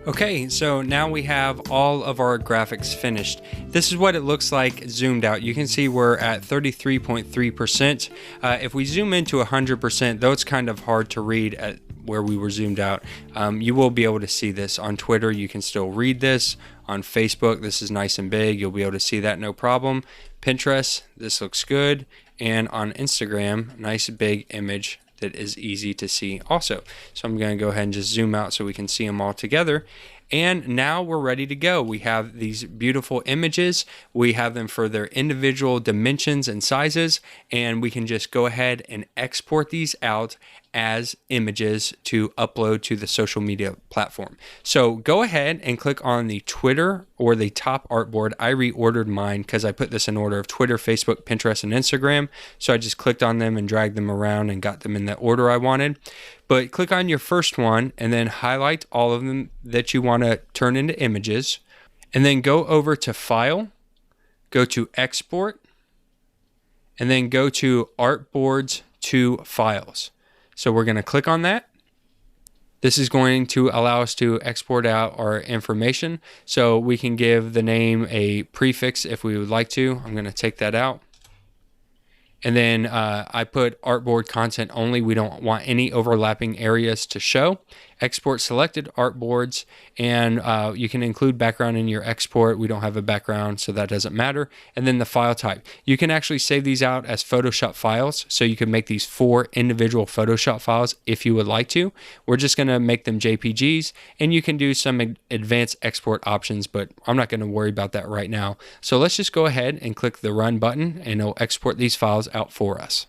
Okay, so now we have all of our graphics finished. This is what it looks like zoomed out. You can see we're at 33.3%. If we zoom into 100%, though it's kind of hard to read at where we were zoomed out, you will be able to see this. On Twitter, you can still read this. On Facebook, this is nice and big. You'll be able to see that no problem. Pinterest, this looks good. And on Instagram, nice big image that is easy to see also. So I'm going to go ahead and just zoom out so we can see them all together. And now we're ready to go. We have these beautiful images. We have them for their individual dimensions and sizes, and we can just go ahead and export these out as images to upload to the social media platform. So go ahead and click on the Twitter or the top artboard. I reordered mine because I put this in order of Twitter, Facebook, Pinterest, and Instagram. So I just clicked on them and dragged them around and got them in the order I wanted. But click on your first one and then highlight all of them that you want to turn into images. And then go over to File, go to Export, and then go to Artboards to Files. So we're going to click on that. This is going to allow us to export out our information. So we can give the name a prefix if we would like to. I'm going to take that out. And then I put artboard content only. We don't want any overlapping areas to show. Export selected artboards, and you can include background in your export. We don't have a background, so that doesn't matter. And then the file type. You can actually save these out as Photoshop files, so you can make these 4 individual Photoshop files if you would like to. We're just going to make them JPGs, and you can do some advanced export options, but I'm not going to worry about that right now. So let's just go ahead and click the Run button, and it'll export these files out for us.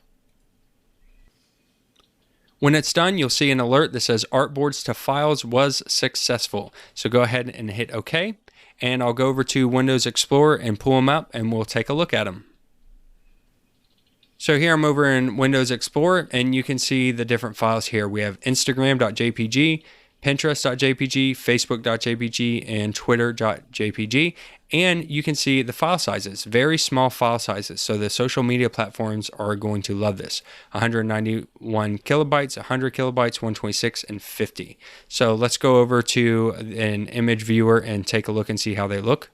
When it's done, you'll see an alert that says Artboards to Files was successful. So go ahead and hit OK, and I'll go over to Windows Explorer and pull them up, and we'll take a look at them. So here I'm over in Windows Explorer, and you can see the different files here. We have Instagram.jpg, Pinterest.jpg, Facebook.jpg, and Twitter.jpg. And you can see the file sizes, very small file sizes. So the social media platforms are going to love this. 191 kilobytes, 100 kilobytes, 126, and 50. So let's go over to an image viewer and take a look and see how they look.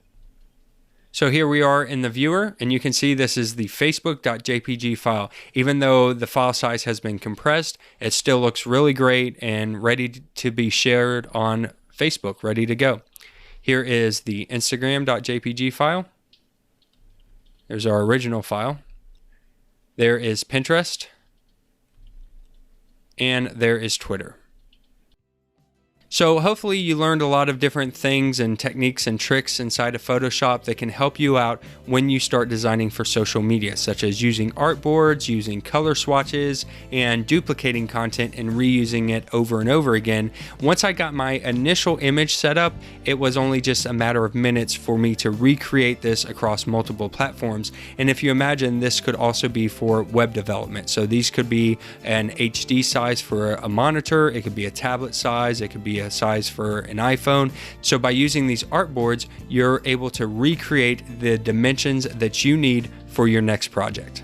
So here we are in the viewer, and you can see this is the facebook.jpg file. Even though the file size has been compressed, it still looks really great and ready to be shared on Facebook, ready to go. Here is the instagram.jpg file. There's our original file. There is Pinterest. And there is Twitter. So hopefully you learned a lot of different things and techniques and tricks inside of Photoshop that can help you out when you start designing for social media, such as using artboards, using color swatches, and duplicating content and reusing it over and over again. Once I got my initial image set up, it was only just a matter of minutes for me to recreate this across multiple platforms. And if you imagine, this could also be for web development. So these could be an HD size for a monitor, it could be a tablet size, it could be a size for an iPhone. So by using these artboards, you're able to recreate the dimensions that you need for your next project.